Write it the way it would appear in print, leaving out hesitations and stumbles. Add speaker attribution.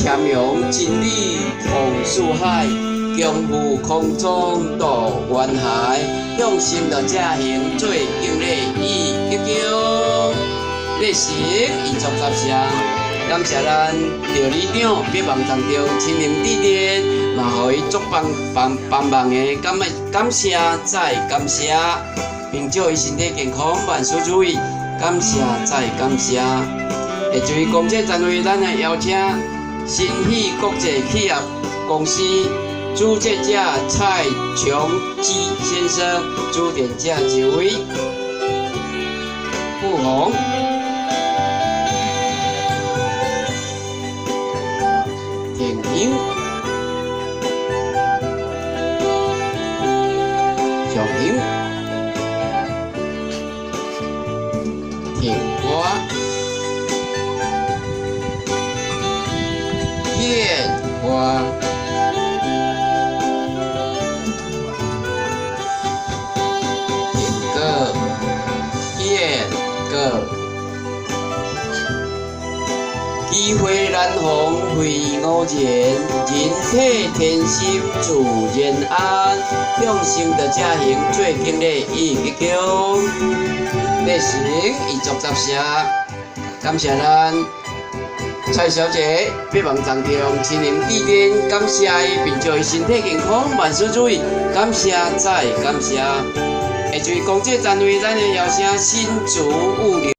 Speaker 1: 谦容真理同四海，共赴空中渡冤海，向心的正行做敬礼以急救。历史已作十项，感谢咱赵理长百忙当中亲临指点，嘛互伊足帮忙的感谢再感谢，并祝伊身体健康，万事如意。感谢再感谢。会注意公祭单位，咱来邀请新喜国际企业公司主席者蔡琼基先生，主典者一位傅红。婷英、小平、挺瓜、燕花、挺个、燕个。机会难逢非偶然，人体天心自然安。向心的正行做敬礼以急救。历史已作十项，感谢咱蔡小姐百忙当中亲临指点，感谢伊，并祝伊身体健康，万事如意。感谢再感谢。会注意公祭单位，咱的邀请新竹物流。